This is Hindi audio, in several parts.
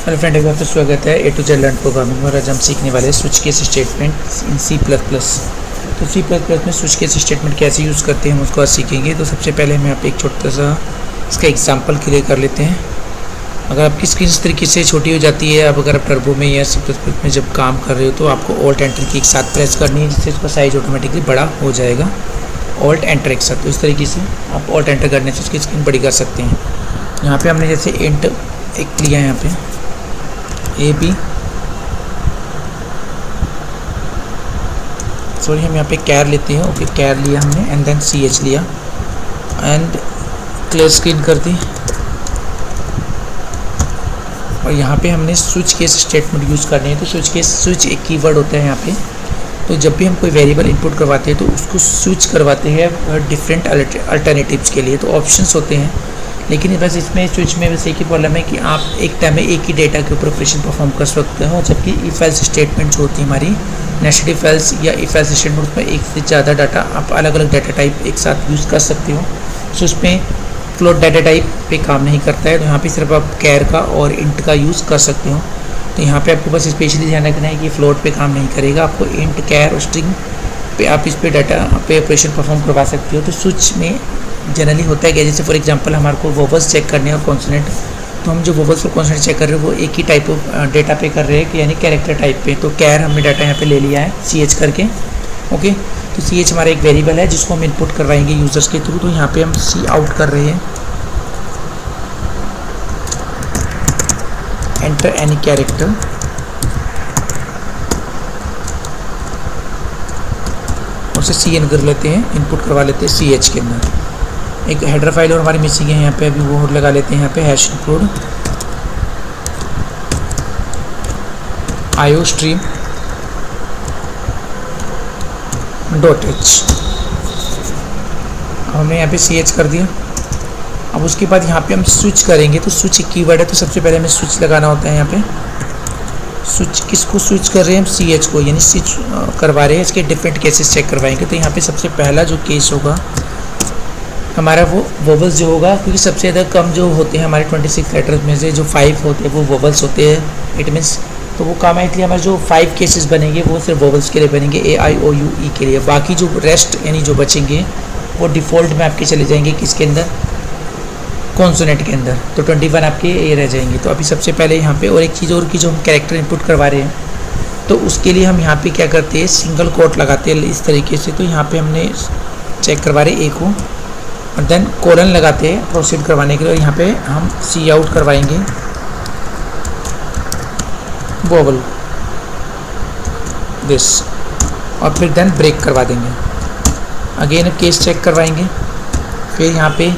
हेलो फ्रेंड, एक बार फिर स्वागत है A to Z learn programming में। और आज हम सीखने वाले हैं switch case statement in C plus plus. तो सी प्लस प्लस में स्विच केस स्टेटमेंट कैसे यूज़ करते हैं हम उसको आज सीखेंगे। तो सबसे पहले हम यहाँ पे एक छोटा सा इसका एग्जांपल क्लियर कर लेते हैं। अगर आपकी स्क्रीन इस तरीके से छोटी हो जाती है, अब अगर आप टर्बो में या सी प्लस प्लस में जब काम कर रहे हो तो आपको ऑल्ट एंटर की एक साथ प्रेस करनी है, जिससे इसका साइज ऑटोमेटिकली बड़ा हो जाएगा। ऑल्ट एंटर एक साथ, तो इस तरीके से आप ऑल्ट एंटर करने से उसकी स्क्रीन बड़ी कर सकते हैं। यहाँ पे हमने जैसे इंट एक लिया है, यहाँ पे ए बी, सॉरी हम यहाँ पे कैर लेते हैं। ओके, कैर लिया हमने एंड देन सी एच लिया एंड क्लियर स्क्रीन कर दी। और यहाँ पे हमने स्विच केस स्टेटमेंट यूज़ करनी है। तो स्विच एक कीवर्ड होता है यहाँ पे। तो जब भी हम कोई वेरिएबल इनपुट करवाते हैं तो उसको स्विच करवाते हैं डिफरेंट अल्टरनेटिव्स के लिए। तो ऑप्शंस होते हैं, लेकिन बस इसमें स्विच में बस एक ही प्रॉब्लम है कि आप एक टाइम में एक ही डेटा के ऊपर ऑपरेशन परफॉर्म कर सकते हो, जबकि इफ एल्स स्टेटमेंट जो होती है हमारी नेस्टेड इफ एल्स या इफ एल्स स्टेटमेंट, उसमें एक से ज़्यादा डाटा आप अलग अलग डाटा टाइप एक साथ यूज़ कर सकते हो। सो उसमें फ्लोट डाटा टाइप पे काम नहीं करता है। तो यहाँ पे सिर्फ आप कैर का और इंट का यूज़ कर सकते हो। तो यहाँ पे आपको बस स्पेशली ध्यान रखना है कि फ्लोट पे काम नहीं करेगा। आपको इंट, कैर और स्ट्रिंग पे आप इस पे डाटा पे ऑपरेशन परफॉर्म करवा सकते हो। तो स्विच में जनरली होता है कि जैसे फॉर एग्जांपल हमारे को वोवल्स चेक करने और कॉन्सोनेंट, तो हम जो वोवल्स और कॉन्सोनेंट चेक कर रहे हैं वो एक ही टाइप ऑफ डेटा पे कर रहे हैं कि यानी कैरेक्टर टाइप पे। तो कैर हमने डाटा यहाँ पे ले लिया है सी एच करके। ओके, तो सी एच हमारा एक वेरिएबल है जिसको हम इनपुट करवाएंगे यूजर्स के थ्रू। तो यहाँ पे हम सी आउट कर रहे हैं, एंटर एनी कैरेक्टर, उसे सी एन कर लेते हैं, इनपुट करवा लेते हैं सी एच के अंदर। एक हेडर फाइल और हमारी मिसिंग है यहाँ पे, अभी वो लगा लेते हैं यहाँ पे hash include IO stream dot H. हमने यहाँ पे सी एच कर दिया। अब उसके बाद यहाँ पे हम स्विच करेंगे। तो स्विच एक कीवर्ड है, तो सबसे पहले हमें स्विच लगाना होता है। यहाँ पे स्विच किसको स्विच कर रहे हैं हम, सी एच को, यानी स्विच करवा रहे हैं। इसके डिफरेंट केसेस चेक करवाएंगे। तो यहाँ पे सबसे पहला जो केस होगा हमारा वो वोवल्स जो होगा, क्योंकि सबसे ज़्यादा कम जो होते हैं हमारे 26 लेटर्स में से जो 5 होते हैं वो वोवल्स होते हैं। इट मीन्स तो वो काम है, इसलिए हमारे जो 5 केसेस बनेंगे वो सिर्फ वोवल्स के लिए बनेंगे, ए आई ओ यू ई के लिए। बाकी जो रेस्ट यानी जो बचेंगे वो डिफ़ॉल्ट में आपके चले जाएंगे किसके अंदर, कॉन्सोनेंट के अंदर। तो 21 आपके ये रह जाएंगे। तो अभी सबसे पहले यहाँ पे और एक चीज़ और की जो हम कैरेक्टर इनपुट करवा रहे हैं, तो उसके लिए हम यहाँ पे क्या करते हैं, सिंगल कोट लगाते हैं इस तरीके से। तो यहाँ पे हमने चेक करवा रहे ए को और देन कोलन लगाते हैं प्रोसीड करवाने के लिए। यहाँ पे हम सी आउट करवाएंगे वोवल दिस, और फिर देन ब्रेक करवा देंगे। अगेन केस चेक करवाएंगे, फिर यहाँ पे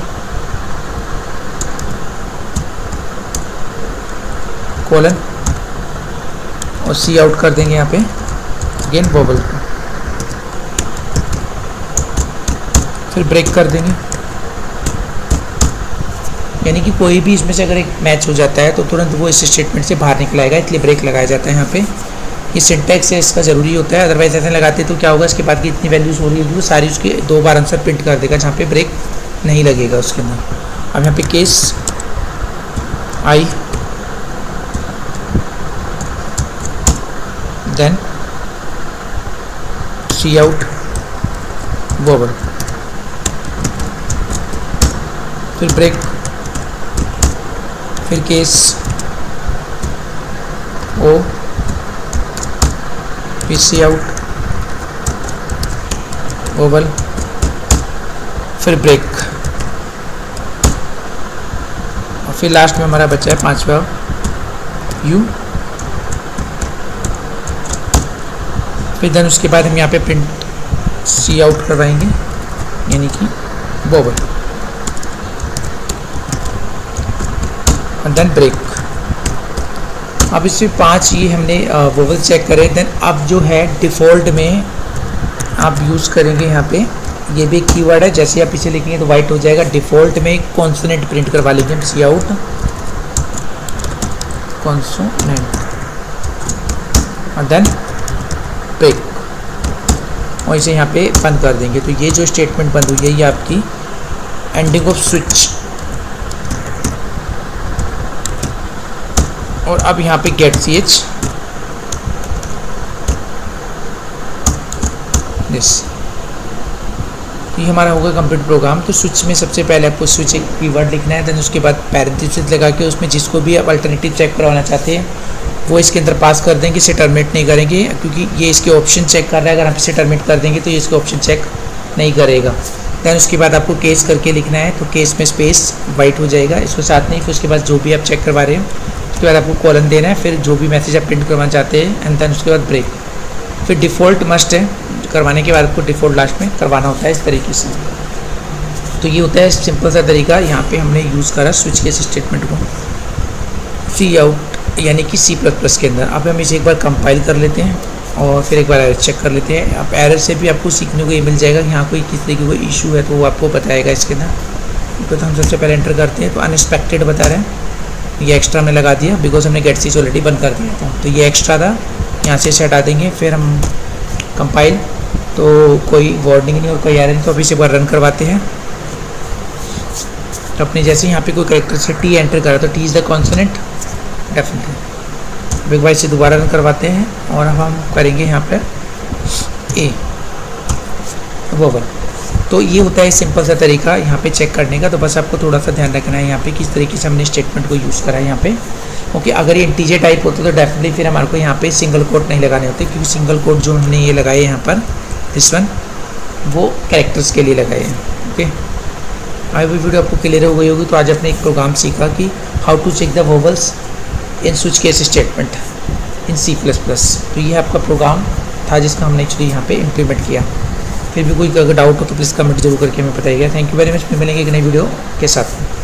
कोलन और सी आउट कर देंगे यहाँ पे अगेन वोवल को, फिर ब्रेक कर देंगे। यानी कि कोई भी इसमें से अगर एक मैच हो जाता है तो तुरंत वो इस स्टेटमेंट से बाहर निकल आएगा, इसलिए ब्रेक लगाया जाता है यहाँ पे। ये सिंटैक्स है इसका ज़रूरी होता है, अदरवाइज ऐसे लगाते तो क्या होगा, इसके बाद की इतनी वैल्यूज़ हो रही होगी वो सारी उसके 2 बार आंसर प्रिंट कर देगा जहाँ पे ब्रेक नहीं लगेगा उसके अंदर। अब यहाँ पे case I, then cout vowel, फिर ब्रेक, फिर केस ओ, फिर सी आउट वोवल, फिर ब्रेक, और फिर लास्ट में हमारा बचा है 5वां यू। फिर देन उसके बाद हम यहाँ पे प्रिंट सी आउट करवाएंगे यानी कि वोवल, और देन ब्रेक। अब इसमें 5 ये हमने वोवल चेक करे। देन अब जो है डिफ़ॉल्ट में आप यूज़ करेंगे यहाँ पे, ये भी एक कीवर्ड है, जैसे आप इसे लिखेंगे तो वाइट हो जाएगा। डिफ़ॉल्ट में कॉन्सोनेंट प्रिंट करवा लेंगे हम, सी आउट कॉन्सोनेंट और देन ब्रेक, और इसे यहाँ पे बंद कर देंगे। तो ये जो स्टेटमेंट बंद हुई है ये आपकी एंडिंग ऑफ स्विच और अब यहाँ पे गेट ch दिस, ये हमारा होगा कंप्लीट प्रोग्राम। तो स्विच में सबसे पहले आपको स्विच एक कीवर्ड लिखना है, देन उसके बाद पैरेंथेसिस लगा के उसमें जिसको भी आप अल्टरनेटिव चेक करवाना चाहते हैं वो इसके अंदर पास कर देंगे, इसे टर्मिनेट नहीं करेंगे क्योंकि ये इसके ऑप्शन चेक कर रहा है। अगर आप इसे टर्मिनेट कर देंगे तो ये इसके ऑप्शन चेक नहीं करेगा। दैन उसके बाद आपको केस करके लिखना है, तो केस में स्पेस वाइट हो जाएगा, इसको साथ नहीं। फिर उसके बाद जो भी आप चेक करवा रहे हैं उसके बाद आपको कॉलन देना है, फिर जो भी मैसेज आप प्रिंट करवाना चाहते हैं, एंड देन उसके बाद ब्रेक। फिर डिफ़ॉल्ट मस्ट है, करवाने के बाद आपको डिफ़ॉल्ट लास्ट में करवाना होता है इस तरीके से। तो ये होता है सिंपल सा तरीका। यहाँ पे हमने यूज़ करा स्विच केस स्टेटमेंट को सी आउट यानी कि C++ के अंदर। अब हम इसे एक बार कंपाइल कर लेते हैं और फिर एक बार एरर चेक कर लेते हैं। आप एरर से भी आपको सीखने को ये मिल जाएगा कि यहाँ कोई किस तरीके का इशू है तो वो आपको बताएगा इसके अंदर। तो हम सबसे पहले एंटर करते हैं, तो अनएक्सपेक्टेड बता रहे हैं, ये एक्स्ट्रा में लगा दिया बिकॉज हमने गेट ch ऑलरेडी बंद कर दिया था, तो ये एक्स्ट्रा था, यहाँ से हटा देंगे। फिर हम कंपाइल, तो कोई वार्निंग नहीं और कोई एरर नहीं, तो अभी से एक बार रन करवाते हैं। तो अपने जैसे यहाँ पे कोई कैरेक्टर से टी एंटर करा तो T is the consonant definitely. एक बार इसे दोबारा रन करवाते हैं और अब हम करेंगे यहाँ पर ए वोवल। तो ये होता है सिंपल सा तरीका यहाँ पे चेक करने का। तो बस आपको थोड़ा सा ध्यान रखना है यहाँ पे किस तरीके से हमने स्टेटमेंट को यूज़ करा है यहाँ पे। ओके, अगर ये इंटीजर टाइप होता तो डेफिनेटली फिर हमारे को यहाँ पे सिंगल कोट नहीं लगाने होते, क्योंकि सिंगल कोट जो हमने ये लगाए यहाँ पर दिस वन वो कैरेक्टर्स के लिए लगाए हैं। ओके, आई वो वीडियो आपको क्लियर हो गई होगी। तो आज आपने एक प्रोग्राम सीखा कि how to check the vowels in switch case statement in C++। तो ये आपका प्रोग्राम था जिसका हमने एक्चुअली यहाँ पे इम्प्लीमेंट किया। फिर भी कोई अगर डाउट हो तो प्लीज़ कमेंट जरूर करके हमें बताइएगा। Thank you very much. फिर मिलेंगे एक नई वीडियो के साथ।